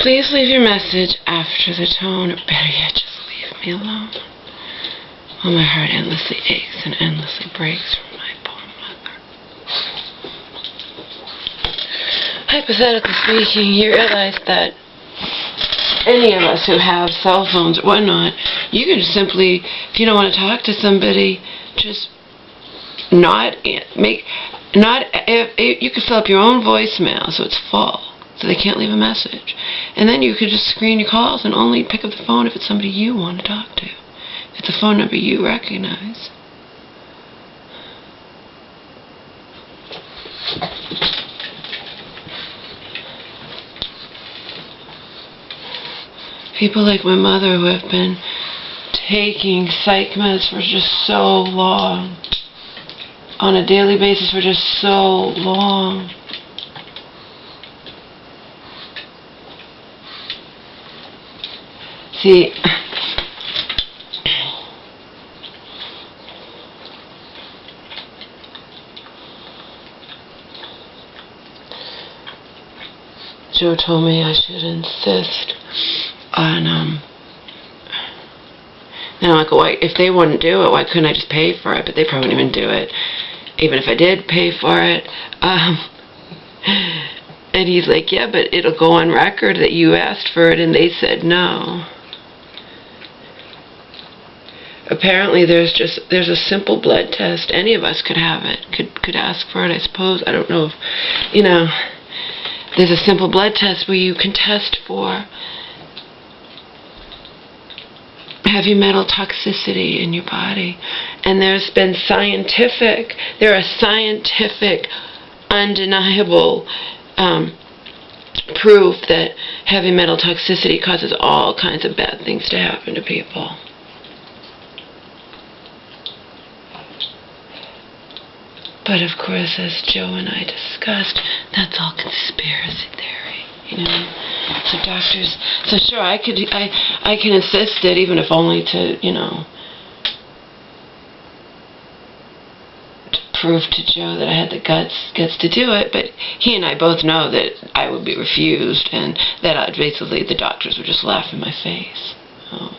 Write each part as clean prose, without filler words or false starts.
Please leave your message after the tone, or better yet, just leave me alone. While my heart endlessly aches and endlessly breaks from my poor mother. Hypothetically speaking, you realize that any of us who have cell phones or whatnot, you can just simply, if you don't want to talk to somebody, just you can fill up your own voicemail so it's full, so they can't leave a message. And then you could just screen your calls and only pick up the phone if it's somebody you want to talk to. If it's a phone number you recognize. People like my mother who have been taking psych meds for just so long, on a daily basis for just so long. See, Joe told me I should insist on, and I'm like, well, if they wouldn't do it, why couldn't I just pay for it? But they probably wouldn't even do it, even if I did pay for it. And he's like, yeah, but it'll go on record that you asked for it and they said no. Apparently there's a simple blood test. Any of us could have it, could ask for it, I suppose. I don't know if, there's a simple blood test where you can test for heavy metal toxicity in your body. And there are scientific, undeniable proof that heavy metal toxicity causes all kinds of bad things to happen to people. But of course, as Joe and I discussed, that's all conspiracy theory, So doctors, so sure, I can insist it, even if only to, to prove to Joe that I had the guts to do it. But he and I both know that I would be refused, and that basically the doctors would just laugh in my face. Oh.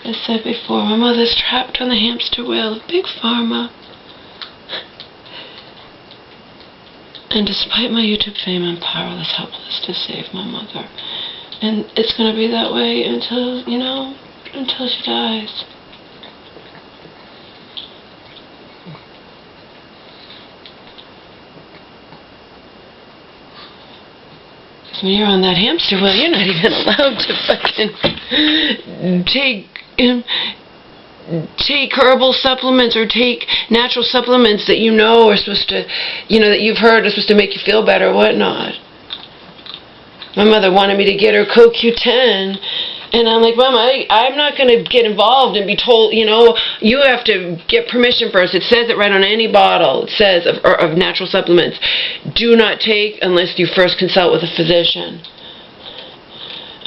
As I said before, my mother's trapped on the hamster wheel of Big Pharma. And despite my YouTube fame, I'm powerless, helpless to save my mother. And it's going to be that way until, until she dies. Because when you're on that hamster wheel, you're not even allowed to fucking take herbal supplements or take natural supplements that are supposed to, that you've heard are supposed to make you feel better or whatnot. My mother wanted me to get her CoQ10, and I'm like, Mom, I'm not going to get involved and be told, you have to get permission first. It says it right on any bottle. It says of natural supplements, do not take unless you first consult with a physician.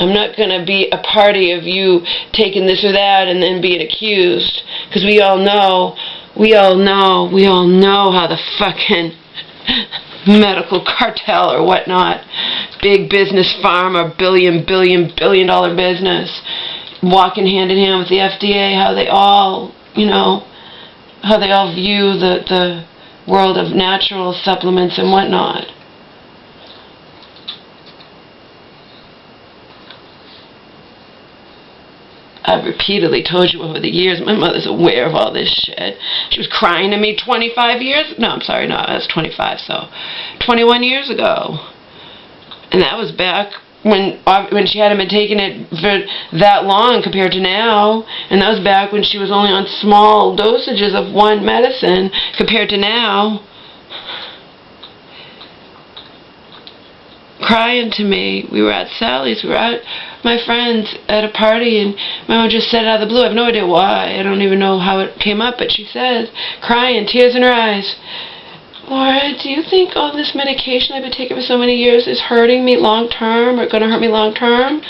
I'm not going to be a party of you taking this or that and then being accused. Because we all know how the fucking medical cartel or whatnot, big business pharma, billion dollar business, walking hand in hand with the FDA, how they all view the world of natural supplements and whatnot. I've repeatedly told you over the years, my mother's aware of all this shit. She was crying to me 25 years, no, I'm sorry, no, I was 25, so 21 years ago. And that was back when she hadn't been taking it for that long compared to now. And that was back when she was only on small dosages of one medicine compared to now. Crying to me. We were at Sally's, we were at my friends at a party, and my mom just said it out of the blue. I have no idea why. I don't even know how it came up, but she says, crying, tears in her eyes, Laura, do you think all this medication I've been taking for so many years is hurting me long term, or going to hurt me long term?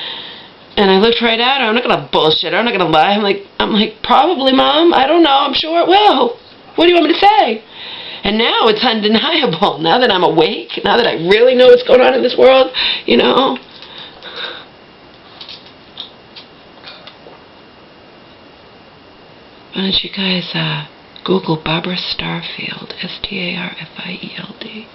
And I looked right at her. I'm not going to bullshit her. I'm not going to lie. I'm like, probably, Mom. I don't know. I'm sure it will. What do you want me to say? And now it's undeniable. Now that I'm awake, now that I really know what's going on in this world, you know. Why don't you guys Google Barbara Starfield, Starfield.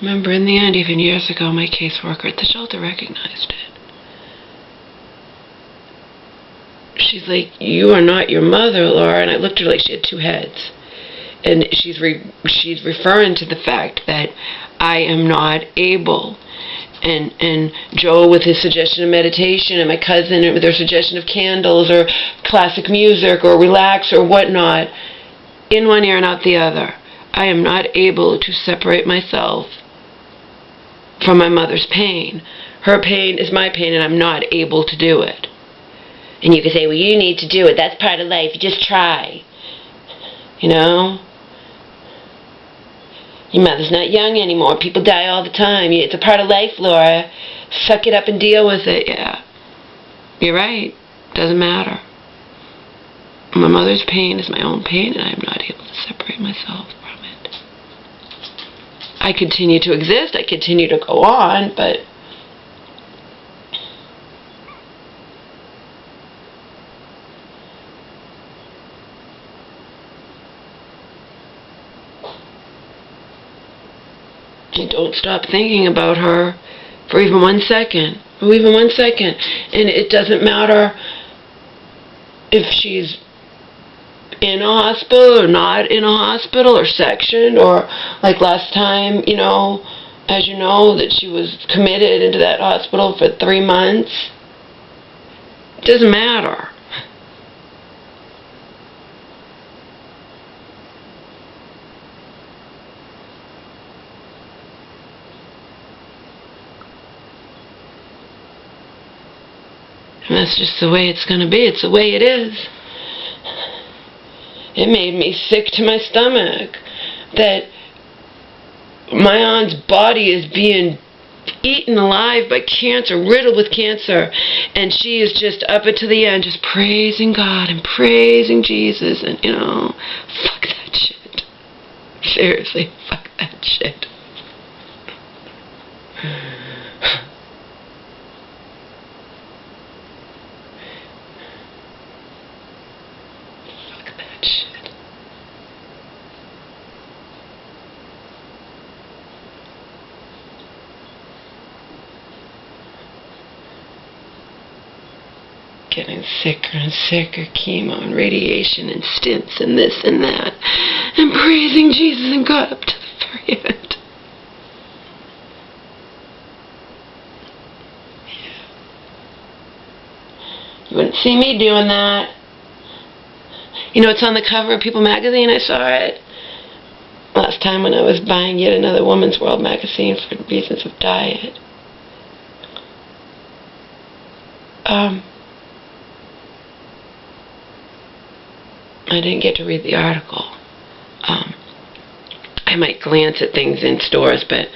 Remember, in the end, even years ago, my caseworker at the shelter recognized it. She's like, you are not your mother, Laura. And I looked at her like she had two heads. And she's referring to the fact that I am not able. And Joe with his suggestion of meditation, and my cousin with their suggestion of candles or classic music or relax or whatnot, in one ear and out the other. I am not able to separate myself from my mother's pain. Her pain is my pain, and I'm not able to do it. And you can say, well, you need to do it. That's part of life. You just try. You know? Your mother's not young anymore. People die all the time. It's a part of life, Laura. Suck it up and deal with it. Yeah. You're right. Doesn't matter. My mother's pain is my own pain, and I'm not able to separate myself from it. I continue to exist. I continue to go on, but I don't stop thinking about her for even 1 second. Or even 1 second. And it doesn't matter if she's in a hospital or not in a hospital or sectioned, or like last time, you know, as you know, that she was committed into that hospital for 3 months. It doesn't matter. And that's just the way it's going to be. It's the way it is. It made me sick to my stomach that my aunt's body is being eaten alive by cancer, riddled with cancer, and she is just up until the end just praising God and praising Jesus, and, you know, fuck that shit. Seriously, fuck that shit. Getting sicker and sicker, chemo and radiation and stints and this and that, and praising Jesus and God up to the very end. Yeah. You wouldn't see me doing that. You know, it's on the cover of People magazine. I saw it last time when I was buying yet another Woman's World magazine for reasons of diet. I didn't get to read the article. I might glance at things in stores, but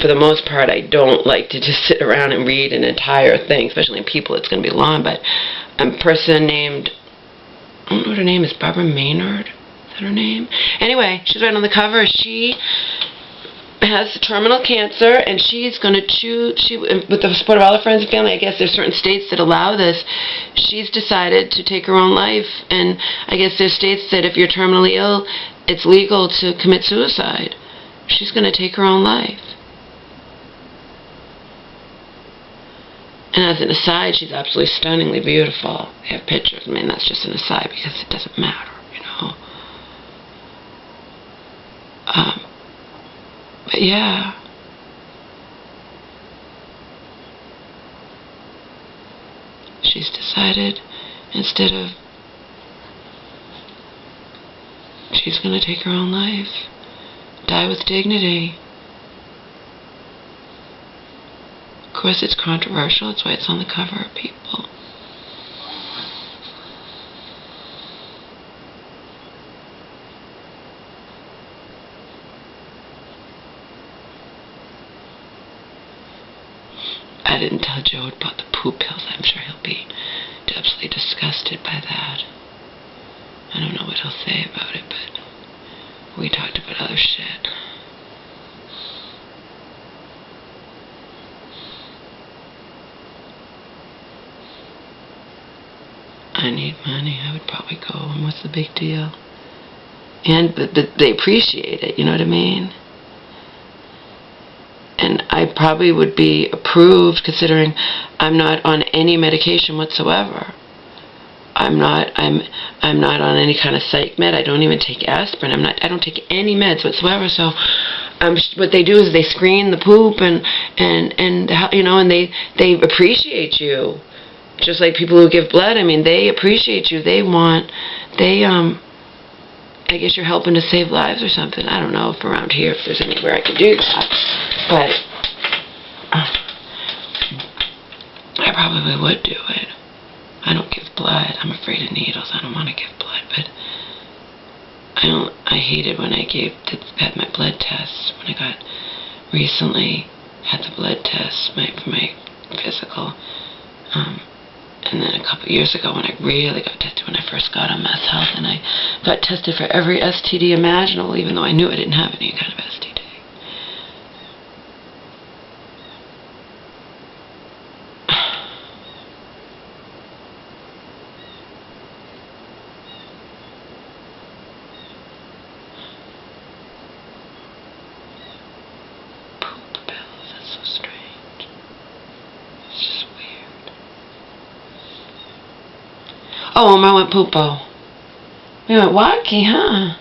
for the most part, I don't like to just sit around and read an entire thing, especially in People. It's going to be long, but a person named, I don't know what her name is, Barbara Maynard? Is that her name? Anyway, she's right on the cover. She has terminal cancer, and she's going to choose, with the support of all her friends and family, I guess there's certain states that allow this, she's decided to take her own life, and I guess there's states that if you're terminally ill, it's legal to commit suicide. She's going to take her own life. And as an aside, she's absolutely stunningly beautiful. I have pictures. I mean, that's just an aside because it doesn't matter, you know. But yeah. She's decided instead of she's going to take her own life. Die with dignity. Of course, it's controversial. That's why it's on the cover of People. I didn't tell Joe about the poop pills. I'm sure he'll be absolutely disgusted by that. I don't know what he'll say about it, but we talked about other shit. I need money. I would probably go. And what's the big deal? And but they appreciate it. You know what I mean? And I probably would be approved, considering I'm not on any medication whatsoever. I'm not on any kind of psych med. I don't even take aspirin. I don't take any meds whatsoever. So, what they do is they screen the poop and you know, and they appreciate you, just like people who give blood. I mean, they appreciate you. I guess you're helping to save lives or something. I don't know if around here if there's anywhere I can do that, but I probably would do it. I don't give blood. I'm afraid of needles. I don't want to give blood, but I hated when I had my blood tests, when I got recently had the blood tests for my physical, and then a couple of years ago when I really got tested, when I first got on Mass Health, and I got tested for every STD imaginable, even though I knew I didn't have any kind of STD. Oh, I went poopo. We went wacky, huh?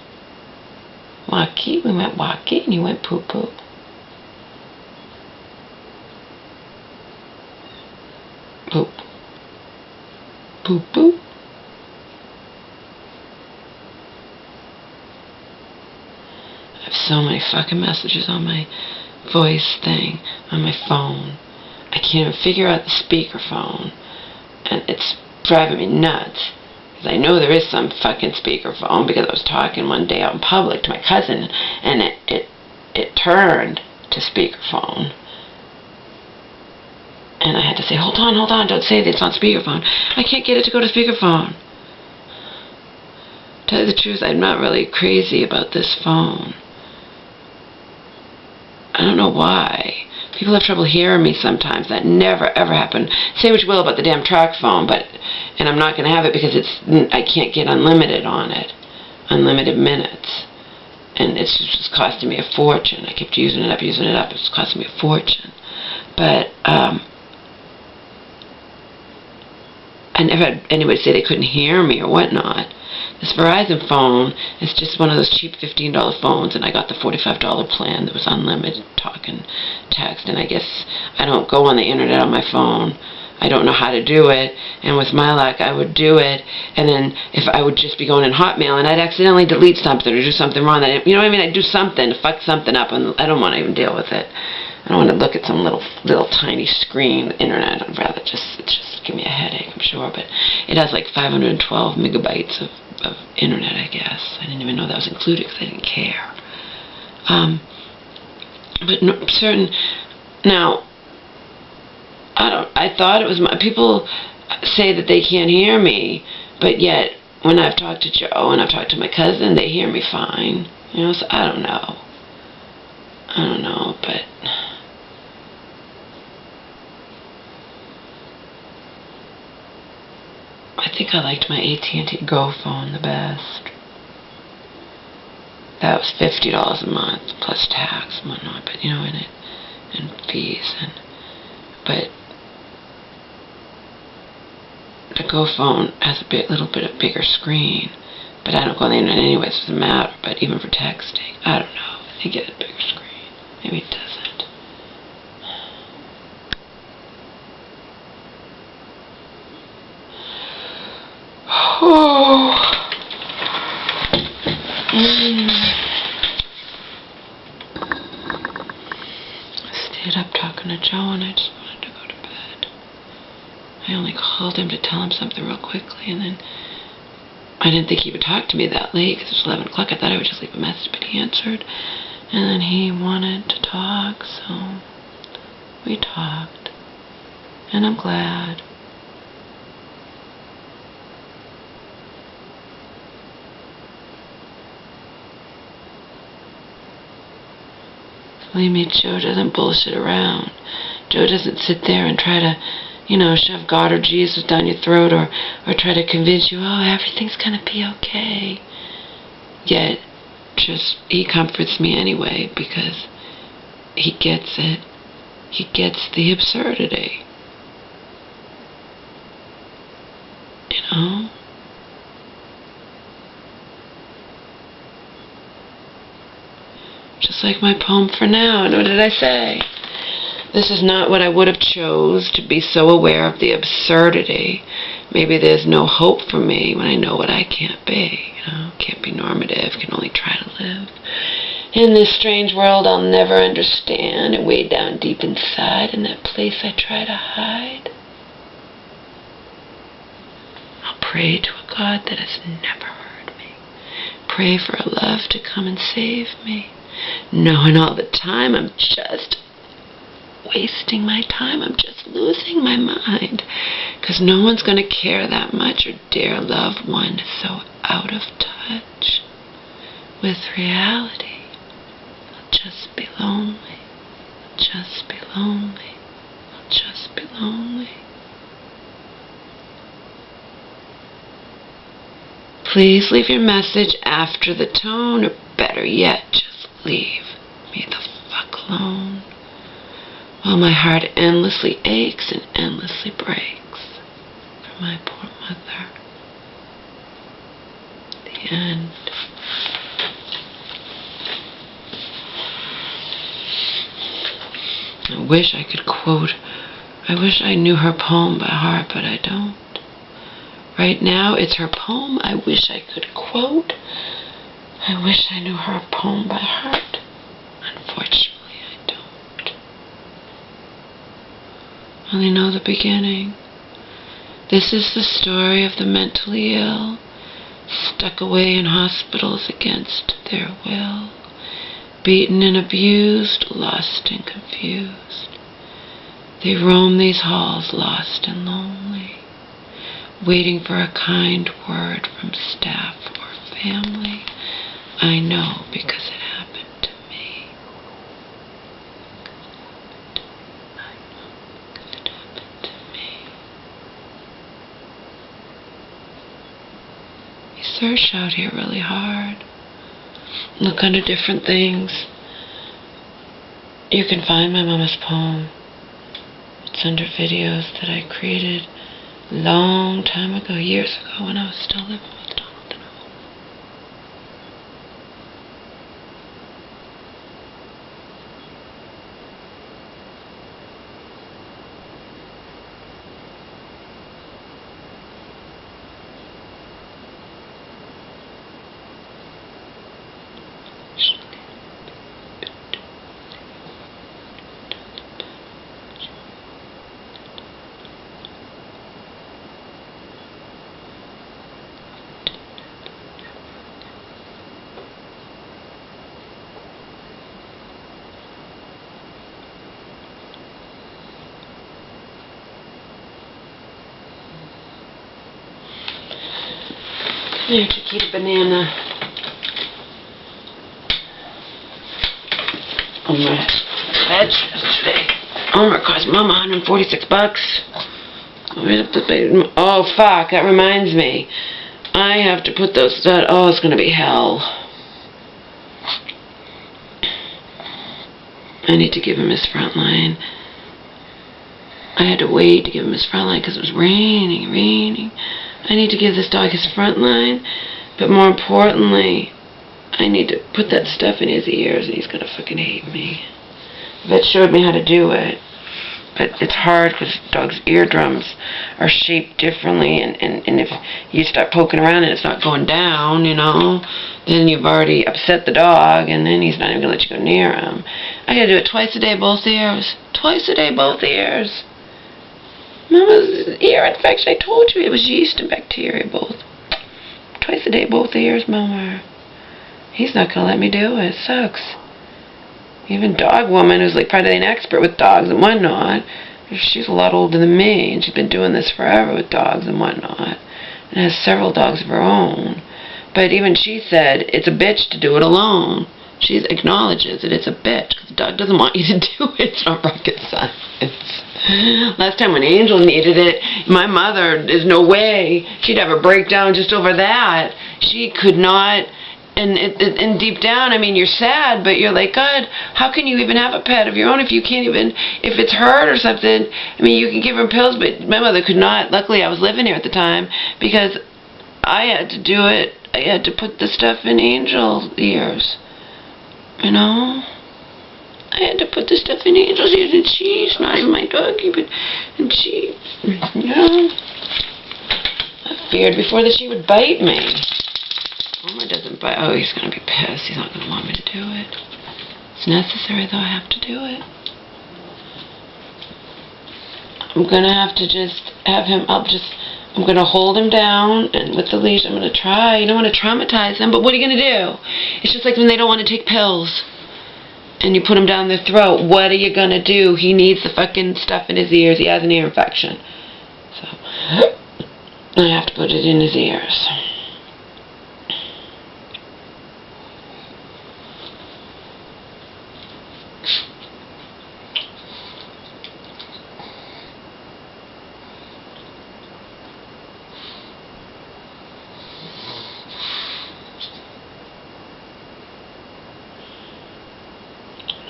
Wacky. We went wacky and you went poo-poo. Poop. Poo-poo. I have so many fucking messages on my voice thing, on my phone. I can't even figure out the speakerphone. And it's driving me nuts. Because I know there is some fucking speakerphone, because I was talking one day out in public to my cousin, and it turned to speakerphone. And I had to say, hold on, don't say that it's on speakerphone. I can't get it to go to speakerphone. To tell you the truth, I'm not really crazy about this phone. I don't know why. People have trouble hearing me sometimes. That never, ever happened. Say what you will about the damn track phone, and I'm not going to have it because I can't get unlimited on it. Unlimited minutes. And it's just costing me a fortune. I kept using it up. It's costing me a fortune. But, I never had anybody say they couldn't hear me or whatnot. This Verizon phone is just one of those cheap $15 phones, and I got the $45 plan that was unlimited talk and text, and I guess I don't go on the internet on my phone. I don't know how to do it, and with my luck, I would do it, and then if I would just be going in Hotmail, and I'd accidentally delete something or do something wrong, you know what I mean? I'd do something to fuck something up, and I don't want to even deal with it. I don't want to look at some little tiny screen, the internet. I'd rather just give me a headache, I'm sure, but it has like 512 megabytes of internet, I guess. I didn't even know that was included because I didn't care. But no, certain, now, I thought it was people say that they can't hear me, but yet when I've talked to Joe and I've talked to my cousin, they hear me fine. You know, so I don't know, but I think I liked my AT&T Go phone the best. That was $50 a month plus tax and whatnot, but you know, and fees, but the Go phone has a little bit of bigger screen, but I don't go on the internet anyway, so it doesn't matter. But even for texting, I don't know. I think it has a bigger screen. Maybe it doesn't. Oh. I stayed up talking to Joe and I just wanted to go to bed. I only called him to tell him something real quickly, and then I didn't think he would talk to me that late because it was 11 o'clock. I thought I would just leave a message, but he answered. And then he wanted to talk, so we talked. And I'm glad. Believe me, Joe doesn't bullshit around. Joe doesn't sit there and try to, shove God or Jesus down your throat or try to convince you, oh, everything's going to be okay. Yet, he comforts me anyway because he gets it. He gets the absurdity. You know? Just like my poem for now. And what did I say? This is not what I would have chose, to be so aware of the absurdity. Maybe there's no hope for me when I know what I can't be. Can't be normative, can only try to live. In this strange world I'll never understand, and way down deep inside, in that place I try to hide, I'll pray to a God that has never heard me. Pray for a love to come and save me. Knowing all the time I'm just wasting my time. I'm just losing my mind. Because no one's going to care that much or dare love one so out of touch with reality. I'll just be lonely. I'll just be lonely. I'll just be lonely. Please leave your message after the tone, or better yet, just leave me the fuck alone. While my heart endlessly aches and endlessly breaks for my poor mother. The end. I wish I could quote. I wish I knew her poem by heart, but I don't. Right now, it's her poem I wish I could quote. I wish I knew her poem by heart. Unfortunately, I don't. I only know the beginning. This is the story of the mentally ill, stuck away in hospitals against their will, beaten and abused, lost and confused. They roam these halls lost and lonely, waiting for a kind word from staff or family. I know because it happened to me. I know because it happened to me. We search out here really hard. Look under different things. You can find my mama's poem. It's under videos that I created a long time ago, years ago, when I was still living with Donald and Hope. Here, Chiquita Banana. Homer bed yesterday. Homer cost Mama $146. Oh, fuck, that reminds me. I have to put those, oh, it's gonna be hell. I need to give him his front line. I had to wait to give him his front line because it was raining. I need to give this dog his front line, but more importantly, I need to put that stuff in his ears and he's gonna fucking hate me. Vet showed me how to do it. But it's hard because dogs' eardrums are shaped differently, and if you start poking around and it's not going down, you know, then you've already upset the dog, and then he's not even going to let you go near him. I gotta do it twice a day, both ears. Twice a day, both ears. Mama's ear infection, I told you it was yeast and bacteria, both. Twice a day, both ears, Mama. He's not going to let me do it. It sucks. Even dog woman who's like probably an expert with dogs and whatnot, she's a lot older than me, and she's been doing this forever with dogs and whatnot, and has several dogs of her own. But even she said it's a bitch to do it alone. She acknowledges that it's a bitch because the dog doesn't want you to do it. It's not rocket science. Last time when Angel needed it, my mother, there's no way she'd have a breakdown just over that. She could not. And deep down, I mean, you're sad, but you're like, God, how can you even have a pet of your own if you can't even, if it's hurt or something? I mean, you can give her pills, but my mother could not. Luckily, I was living here at the time because I had to do it. I had to put the stuff in Angel's ears, you know? I had to put the stuff in Angel's ears, and she's not even my doggy, but, and she, you know, I feared before that she would bite me. Homer doesn't bite. Oh, he's going to be pissed. He's not going to want me to do it. It's necessary, though. I have to do it. I'm going to have to just have him up. I'm going to hold him down, and with the leash, I'm going to try. You don't want to traumatize them, but what are you going to do? It's just like when they don't want to take pills, and you put him down their throat. What are you going to do? He needs the fucking stuff in his ears. He has an ear infection. So, I have to put it in his ears.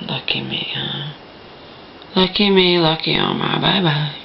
Lucky me, huh? Lucky me, lucky Omar. Bye-bye.